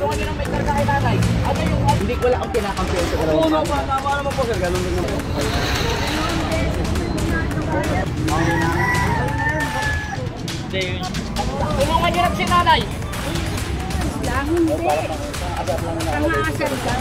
Tulungan nyo ng may karga kay nanay. Ano yung... Hindi ko wala akong kinakampiyon sa dalawa. Oo, tama naman po sir. Ganun din naman. Tulungan nyo lang si nanay. Hindi. Pangaasal ka.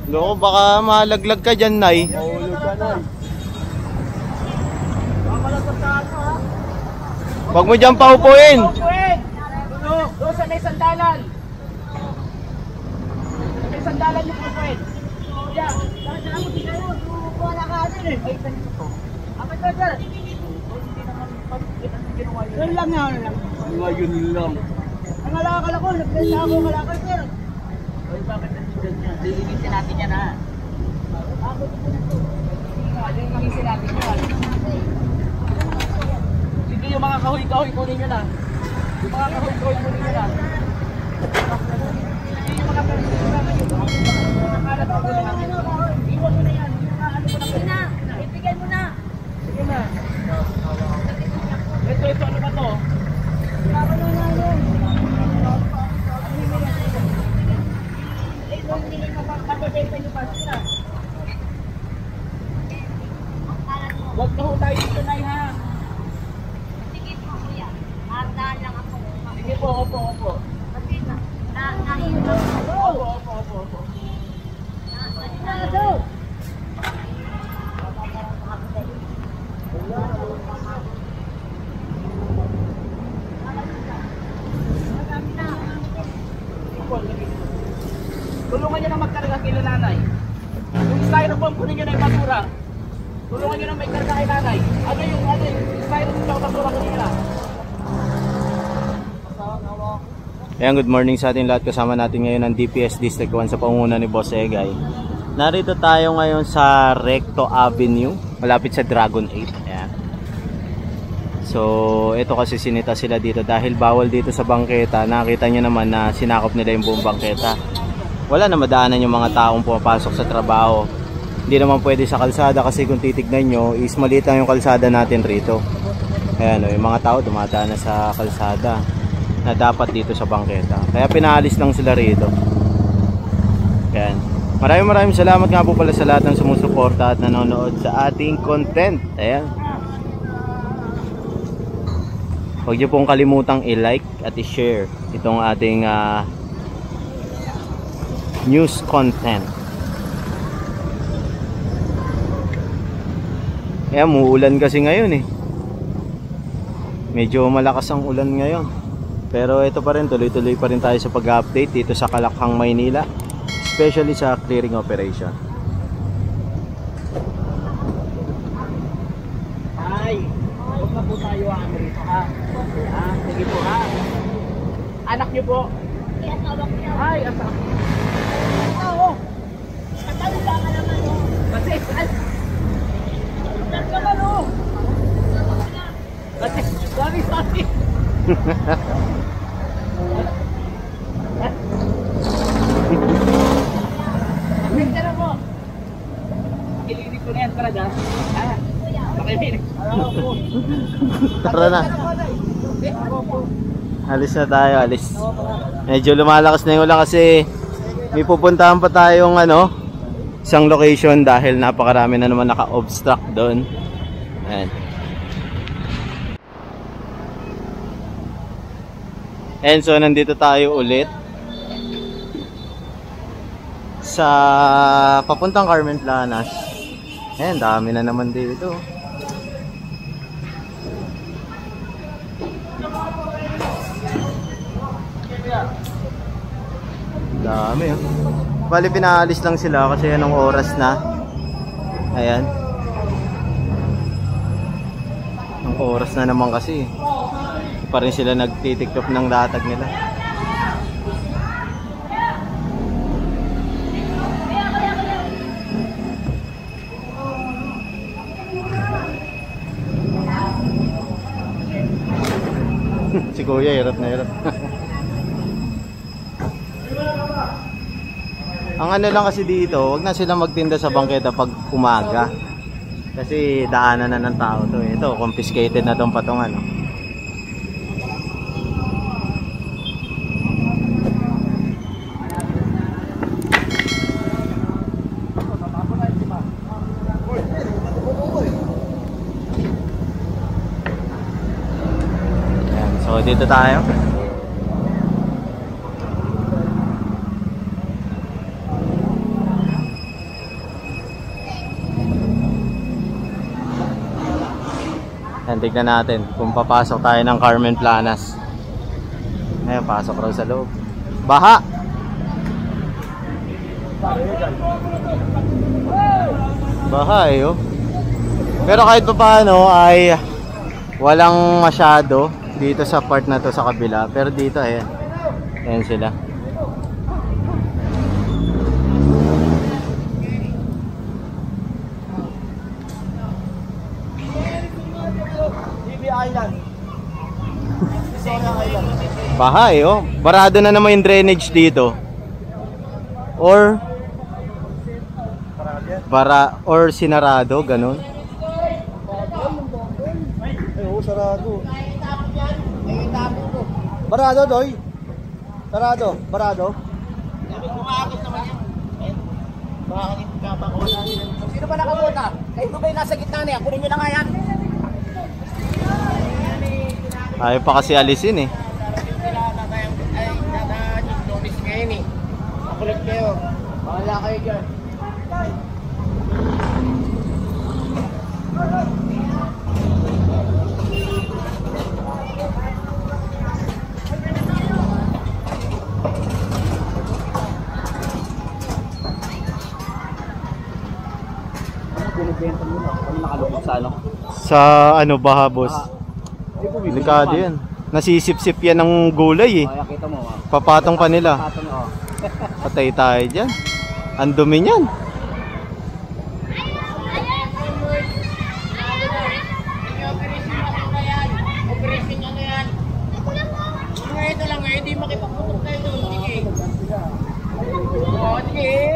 Loko, baka malaglag ka dyan, Nay. Mahulog ka, Nay. Huwag mo dyan paupuin. Doon sa may sandalan. Sa may sandalan yung pupuin. Kuya, saan mo tingnan mo? Wala ka din eh. Ay, ganito to. Apat ka dyan. Hindi naman ginawa yun. Yun lang yan. Yun lang. Ang alakal ako, nagpesa ako kalakal sir. Ay, bakit nandun niya? Lilinisin natin yan ha. Ako dito na to. Lilinisin natin yan. Sige, yung mga kahoy-kahoy kunin nyo na. Yung mga kahoy-kahoy kunin nyo na. Sige, yung mga kalat ako na natin. Iwan mo na yan. Sige na, ibigay mo na. Sige na. Ito, ano ba to? Ako na nga yun. Huwag na ho tayo dito, Nay, ha? Sige po, kuya. Mardahan lang ako. Sige po, opo. Kasi nahihirap ako. Opo. Nado! Tulungan nyo na magkarga kila nanay. Yung styrofoam kunin nyo na yung basura. Tulungan nyo na may karga kay nanay. Ano yung styrofoam sa basura kunin nyo na. Ayan, good morning sa ating lahat. Kasama natin ngayon ang DPS District 1 sa pangunguna ni Boss Egay. Narito tayo ngayon sa Recto Avenue, malapit sa Dragon 8. Ayan. So, ito kasi sinita sila dito dahil bawal dito sa bangketa. Nakita nyo naman na sinakop nila yung buong bangketa. Wala na madaanan yung mga taong pumapasok sa trabaho. Hindi naman pwede sa kalsada kasi kung titignan nyo is maliit lang yung kalsada natin rito. Ayan, yung mga tao dumadaan na sa kalsada na dapat dito sa bangketa. Kaya pinaalis lang sila rito. Ayan. Maraming salamat nga po pala sa lahat ng sumusuporta at nanonood sa ating content. Ayan. Huwag niyo pong kalimutang i-like at i-share itong ating news content. Ayan, muulan kasi ngayon eh. Medyo malakas ang ulan ngayon. Pero ito pa rin, tuloy-tuloy pa rin tayo sa pag-update dito sa Kalakhang, Maynila. Especially sa clearing operation. Ay, huwag na po tayo dito ha. Sige po ha. Anak niyo po. Ay, asak. Oo. Katalo ka naman o. Kasi, katalo ka naman o. Kasi, sorry. Picture mo. Kilinig ko na yan para dyan. Pakilinig. Tara na. Alis na tayo, alis. Medyo lumalakas na yung ulan kasi may pupuntahan pa tayong isang location dahil napakarami na naman naka-obstruct doon. Ayan. And so nandito tayo ulit sa papuntang Carmen Planas. Ayan, dami na naman dito. Dami oh. Bali pinaalis lang sila kasi anong oras na. Ayan. Ang oras na naman kasi pa rin sila nagtitiktok ng latag nila. Si kuya, hirap na hirap. Ang ano lang kasi dito, wag na sila magtinda sa bangketa pag umaga. Kasi daanan na ng tao to. Ito, confiscated na tong patungan. No? Ayan, so dito tayo. Ayan, tignan natin kung papasok tayo ng Carmen Planas. Ayan, pasok raw sa loob. Baha! Baha eh, oh. Pero kahit pa paano ay walang masyado dito sa part na to sa kabila. Pero dito, ayan. Ayan sila. Island. Baha eh, oh. Barado na naman yung drainage dito. Or sinarado, ganun. Oo, sarado. Barado, Doy. Sarado, barado. Kumakit naman yan. Bakit ka pa ko? Sino ba nakabota? Kayo ba yung nasa gitna niya? Kunin nyo na nga yan. Ayaw pa kasi alisin eh. Ay, notice ngayon eh. Makulit kayo. Bahala kayo dyan. Binibenta mo na. Kami nakalukot sa ano? Sa ano, baha, boss? Delikado yan. Nasisip-sip yan ng gulay eh. Kaya kita mo. Papatong pa nila. Patong oh. Patay tayo dyan. Ang dumi niyan. Operation ano yan? Ito lang nga, hindi makipagputok kayo doon. Sige.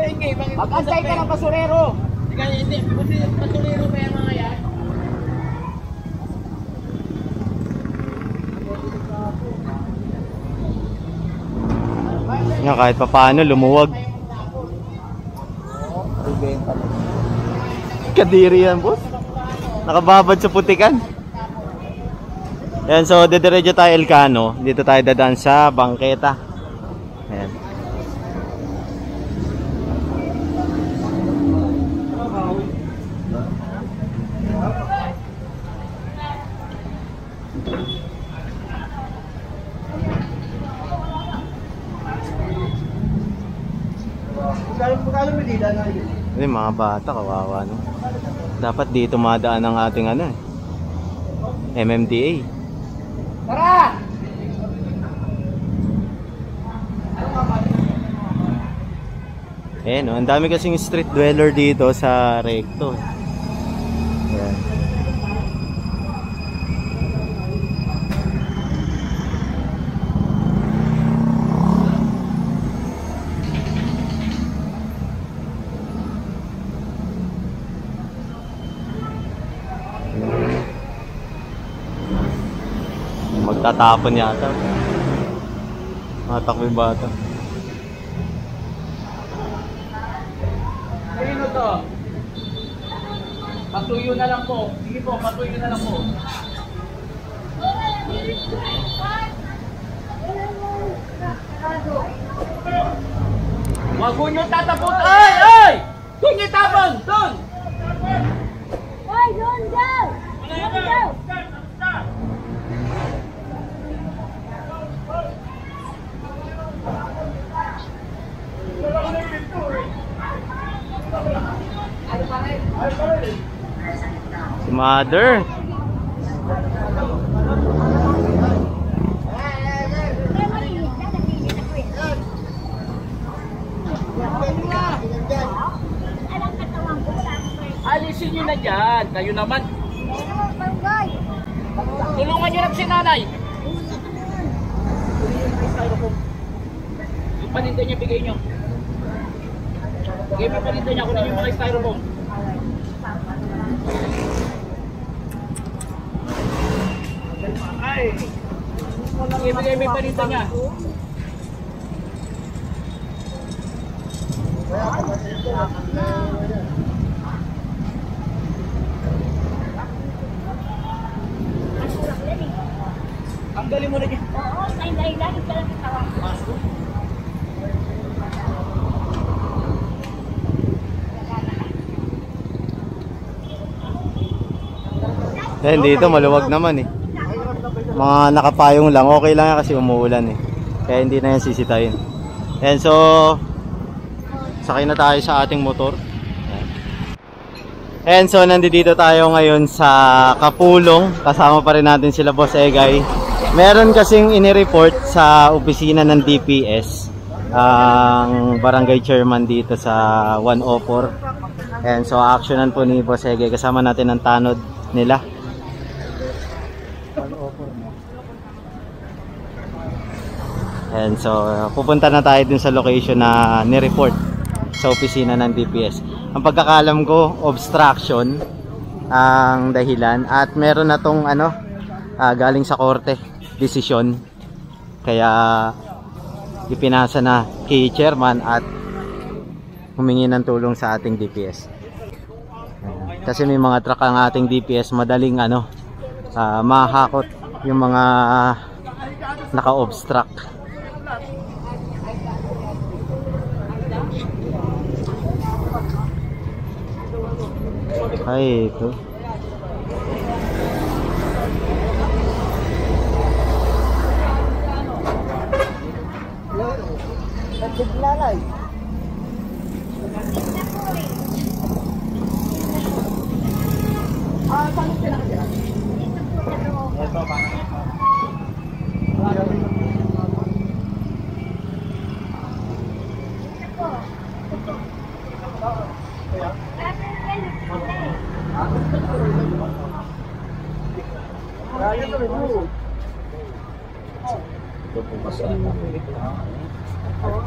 Sige. Mag-antay ka ng basurero. Hindi. Basurero pa yung mga yan. Yan, kahit pa paano lumuwag. Kadiri yan, boss. Nakababad sa putikan. Yan, so dediretso tayo Elcano. Dito tayo dadaan sa bangketa. Ayan. Hindi, mga bata, kawawa no. Dapat dito madaan ang ating ano eh, MMDA. Tara! Eh no, ang dami kasing street dweller dito sa Recto. Ayan. Magtatapon yata. Matakbo yung bata. Sino to? Patuyo na lang po. Sige po, patuyo na lang po. Wag nyo tatapon. Ay! Ay! Doon nyo tapon! Doon! Hoy, doon daw! Doon daw! Si Mother. Alisin nyo na dyan. Kayo naman. Tulungan nyo lang si nanay. styrofoam. Yung paninda niya, bigay nyo. Bigay mo yung paninda niya, kunin yung mga styrofoam. Ay! Bigay mo yung paninda niya. Tanggalin mo na dyan. Oo, dahil lagi ka lang itawa. Dito maluwag naman eh. Mga nakapayong lang, okay lang yan kasi umuulan eh. Kaya hindi na yan sisitayin. And so, sakay na tayo sa ating motor. And so, nandito tayo ngayon sa Kapulong. Kasama pa rin natin sila Boss Egay. Meron kasing inireport sa opisina ng DPS ang barangay chairman dito sa 104. And so, actionan po ni Boss Egay. Kasama natin ang tanod nila. And so, pupunta na tayo dun sa location na ni-report sa opisina ng DPS. Ang pagkakalam ko, obstruction ang dahilan at meron na tong galing sa korte, desisyon. Kaya ipinasa na kay chairman at humingi ng tulong sa ating DPS. Kasi may mga truck ang ating DPS, madaling mahakot yung mga naka-obstruct. Ay, ito. Naglalay. Saan sila kasi? Ito pa.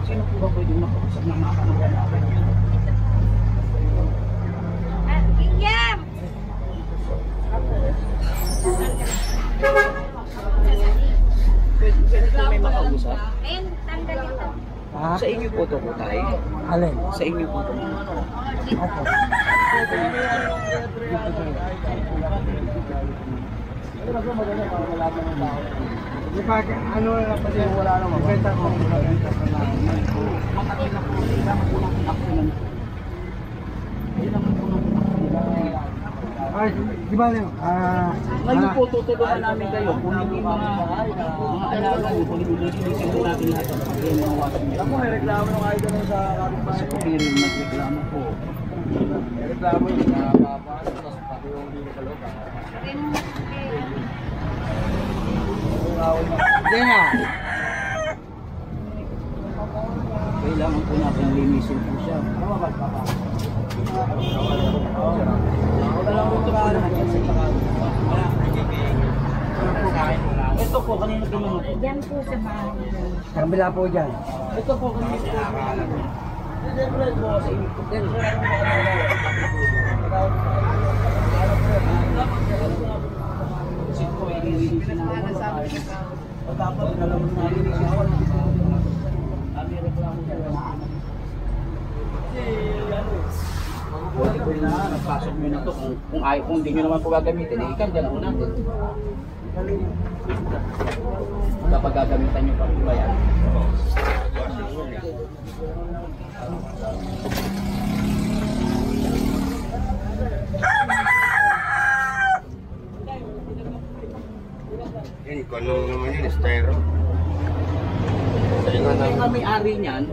Sino po ba pwede makausap ng mga kamag-anak niya? William! Pwede po may makausap? Ayun, tanggal ito. Sa inyo po ito po tayo? Alin? Sa inyo po ito. Opo. Di ba, ano na pa din, wala naman. Benta ko. Matagal na po, kailangan po ng aksyonan. Kailangan po ng aksyonan. Ay, di ba, Ngayon po, tutulungan namin kayo kung hindi mga alaga nyo, kung hindi sinisip natin lahat ang pagkinawasan nyo. ako may reklamo ng idol sa kapitbahay. Sa kumirin, nagreklamo po. May reklamo yung nakapapaan, tapos pati yung hindi sa loob. Hindi nga. Kailangan po natin linisin po siya. Ito po, kanina pinunod. Yan po sa bahay. Kabila po dyan. Ito po, kanina pinunod. Siyempre po, sa inyo po. Kasi po, ililinisin namin. Dapat nalaman na ililinisin ako. Kami reklamo na lang. Nagpasok nyo na ito. Kung hindi nyo naman po gagamitin, ikan dyan po natin. Kapag gagamitan nyo pa po ba yan? Yan, ikaw naman yun, styro. Yung may-ari niyan,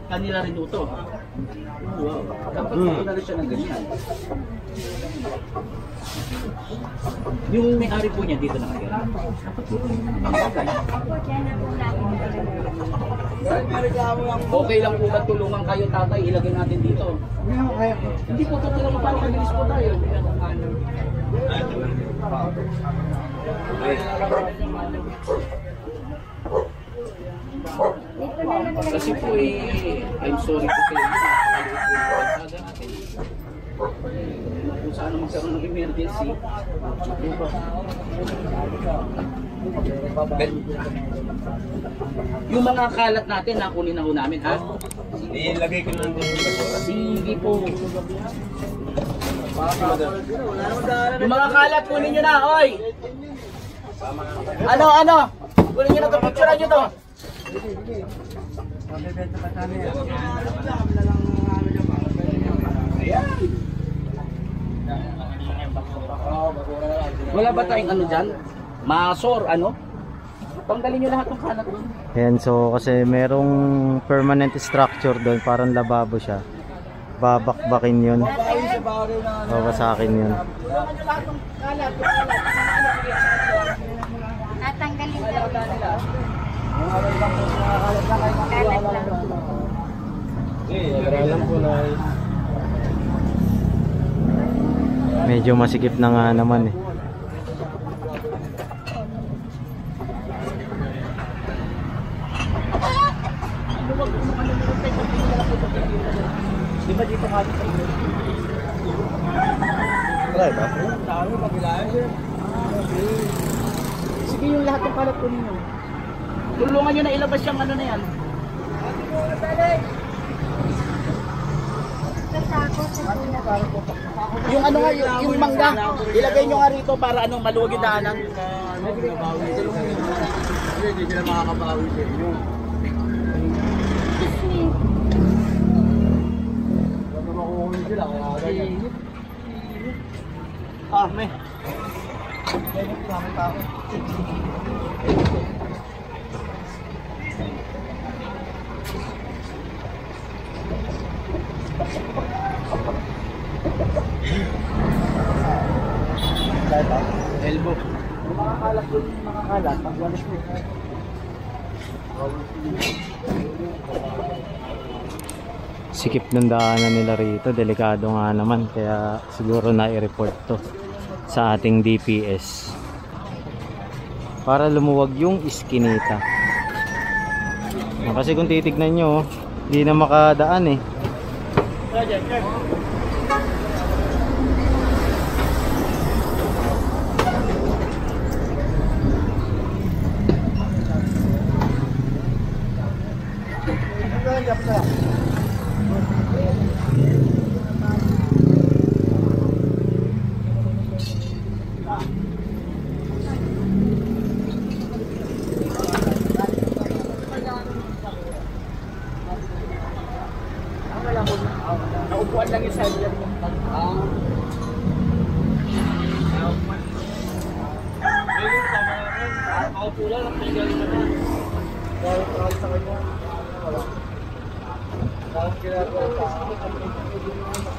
kanila rin ito. Wow. Dapat na rin siya ng ganyan. Yung may-ari po niya dito na kayo. Okay lang po ba tulungan kayo, tatay? Ilagay natin dito. Hindi po tutulungan pa, nakabilis po tayo. Kasi po I'm sorry po kayo. Nakakaliit po yung kalsada natin. Kung saan magkaroon ng emergency. Yung mga kalat natin, nakunin na ho namin, ha? Ilagay ko lang din. Sige po. Yung mga kalat, kunin nyo na, oy! Ano? Kunin nyo na ito, picturean nyo to. Wala ba tayong ano dyan? Masor, ano? Tanggalin nyo lahat ng kalat doon. Ayan, so kasi merong permanent structure doon, parang lababo siya. Babakbakin yun. Babasakin yun. Tatanggalin daw. Kalat lang. Medyo masikip na nga naman eh. Di ba dito kami sa inyo? Sige, yung lahat ng kalat ko ninyo. Tulungan nyo na ilabas yung ano na yan. Yung ano nga, yung mangga, ilagay nyo nga rito para anong maluwag yung daanan. Hindi sila makakabawi sa inyo. Baka makukunin sila, kaya ganyan. May. Elbow. Makakalat doon, makakalat. Pagwalis mo. Sikip ng daanan nila rito, delikado nga naman, kaya siguro na i-report to sa ating DPS para lumuwag yung iskinita. Kasi kung titignan nyo, hindi na makadaan eh. Naupuan lang yung side lang. Nakaupo lang, pinagaling na na.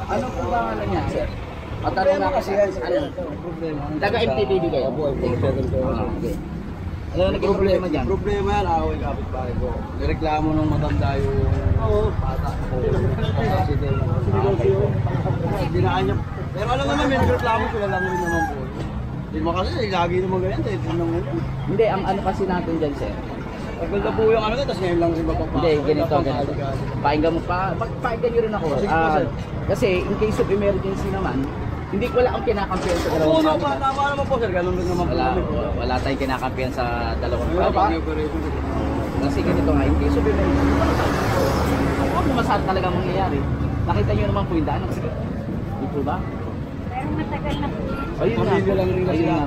Ano po ba ano niya, sir? Matanong na kasi ano? Taga-MTBB kayo? Okay. Ano na naging problema dyan? Problema yan, away kapit-bahay ko. Nireklamo nung matanda yung bata ko. Dinaan niya. Pero alam naman, may nagreklamo sila lang rin naman po. Hindi mo kasi, lagi naman ganyan, dahil din naman yan. Hindi, ang ano kasi natin dyan, sir. Tagal na po yung ano, tapos ngayon lang rin mapapakot. Hindi, ganito. Pakinggan mo pa, pakinggan nyo rin ako. Kasi in case of emergency naman, hindi ko wala akong kinakampiyan sa dalawang Oo, camera. tama naman po sir, ganun din naman po. Wala tayong kinakampiyan sa dalawang camera. Kasi ganito nga, in case of emergency, huwag mo masahan talaga mangyayari. Nakita nyo naman po yung daan. Dito ba? Pero matagal na po. Ayun nga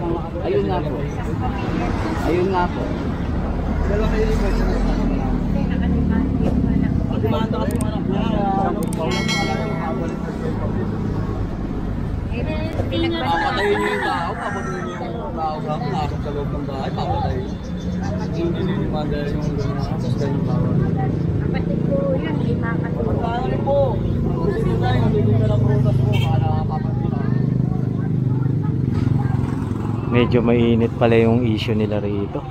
po. Ayun nga po. Ayun nga po. Dalawa kayo rin po. Nakadimanda Kasi mga anak niya, papatayin niyo yung tao, papatayin niyo yung tao sa nakasok sa loob ng bahay, papatayin. Hindi dinimanda yung tapos ganyan bawal. Kapatid ko yun, hindi makatulog. Paano rin po? Dito tayo, dito na lang prutas po, baka nakakapatid na. Medyo mainit pala yung issue nila rito.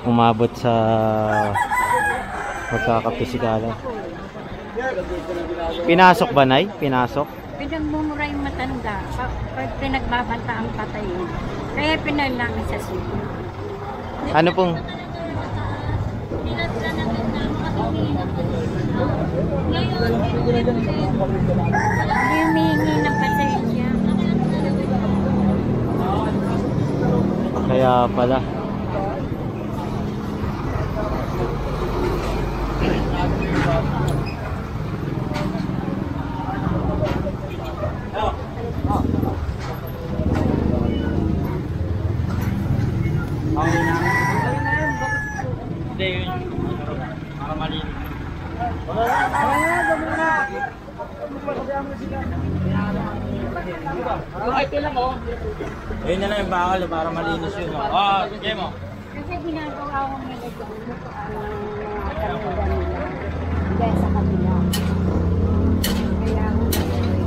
Umabot sa magkakapisikalan. Pinasok ba, Nay? Pinasok? Pinagmumura yung matanda. Pag pinagbabanta ang patayin. Kaya pinalangin sa sito. Ano pong Pinadala namin Hindi humihingi ng pasensya. Kaya pala. Ayun na lang yung bakal para malinis yun. Ah, sige mo. Kasi ginagawa ko nila dyan, mga kanila nila, dahil sa kabila. Kaya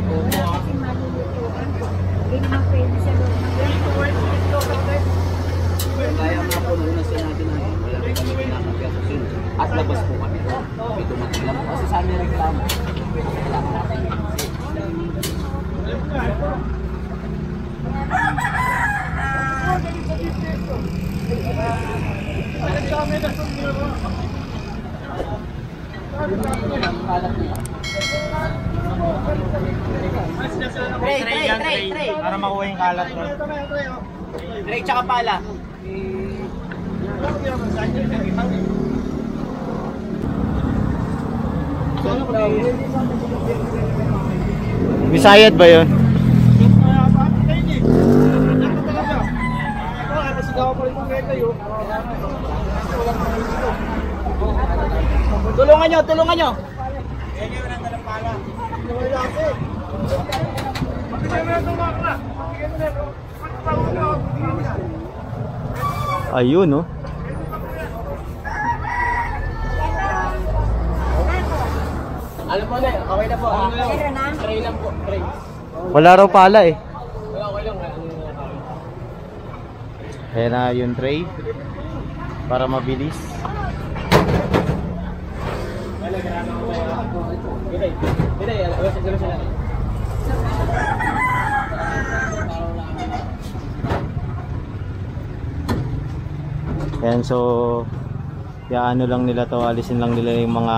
wala kasi malulutuan. Hindi naman pwede sa loob ng Kaya nga po nung nasa natin na wala po kami pinakapiyasas yun. At labas po kami. May dumating lang po. Kasi sa amin reklamo. Kailangan natin. Tray. Para makuha yung kalat ko. Tray tsaka pala. Bisayad ba yun? Tulungan nyo. Ayun, no? Alam mo na, okay na po. Meron na? Tray lang po. Tray. Wala raw pala eh. Wala, okay lang. Kaya na yung tray. Para mabilis. Ayan, so ano lang nila to, alisin lang nila yung mga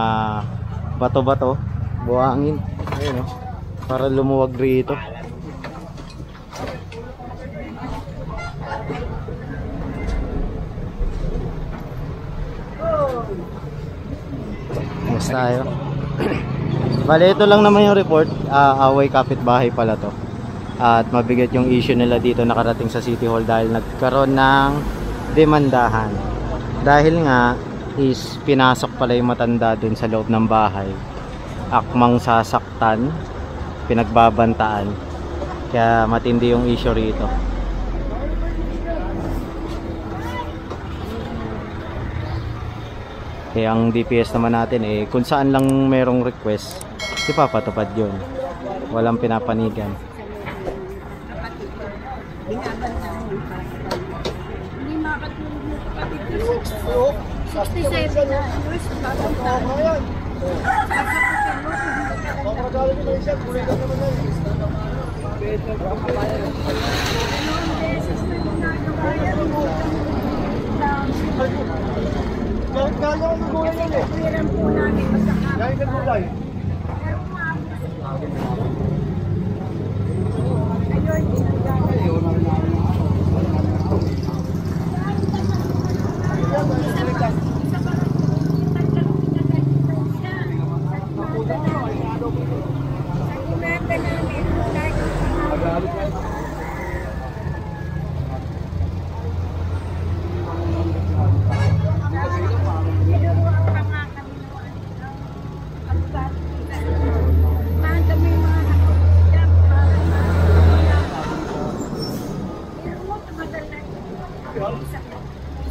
bato-bato, buhangin. Ayun, para lumuwag rito. Mas tayo. Bale, ito lang naman yung report. Away kapitbahay pala to. At mabigat yung issue nila dito nakarating sa City Hall dahil nagkaroon ng demandahan. Dahil nga is pinasok pala yung matanda dun sa loob ng bahay. Akmang sasaktan, pinagbabantaan. Kaya matindi yung issue rito. Kaya ang DPS naman natin kung saan lang merong request, ipapatupad yun. Walang pinapanigan. Hindi makatulog mo kapatid. 67 na.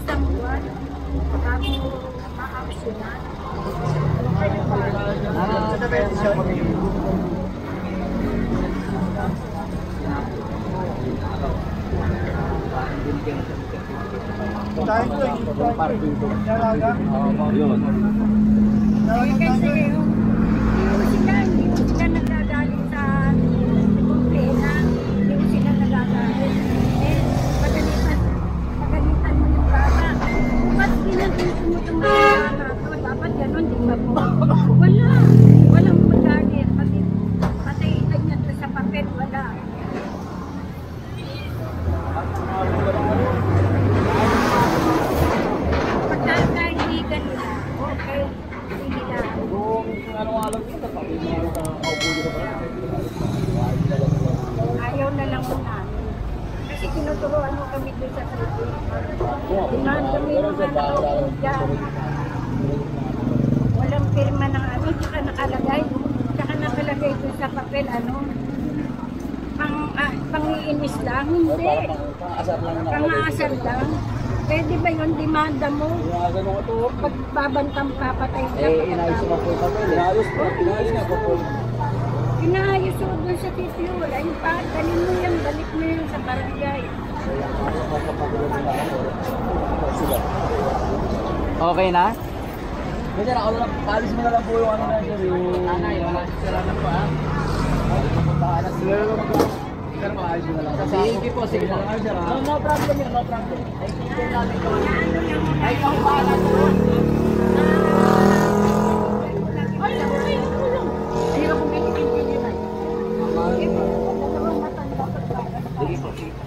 Isang buwan, bago ma-aksyonan. Kasi hindi mo sila nagagalit sa kumplena, hindi mo sila nagagalit. Pagalitan mo yung bata. Ba't ginagawa mo itong mga bata? Dapat gano'n, di ba po? ano nga alam yun, tapos mga nakaupo dito pa. Ayaw na lang mo namin. Kasi tinuturuan mo kami doon sa Philippines. Demand kami ng nakaupo dyan. Walang pirma ng ano, tsaka nakalagay. Tsaka nakalagay doon sa papel, ano, pangiinis lang. Hindi. Pang-asar lang na. Pang-aasar lang. Pwede ba yun? Demanda mo? Yung ganun ito. Pagbabantang papatay ka. Inayos naman po yung papel. Inayos nga po. Inaayos mo doon sa titlo. Wala yung pa. Dalhin mo yan. Balik mo yan sa barangay. Okay na? Kasi ako lang, palis mo na lang po yung ano na yun. Yung Nanay, wala sila na po ah. puntahan na sila. Pero maayos mo na lang. Sige po, sige po. No problem yun, no problem. Ay, sige namin ko. Ay, ikaw bahala sa Hirap kong pinipintin yun ay. Sige po, sige po.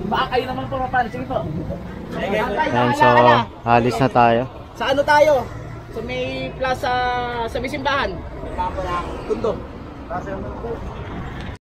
Baka kayo naman po mapala. Sige po. Ayan, so alis na tayo. Sa ano tayo? Sa may plaza, sa may simbahan. Tundo.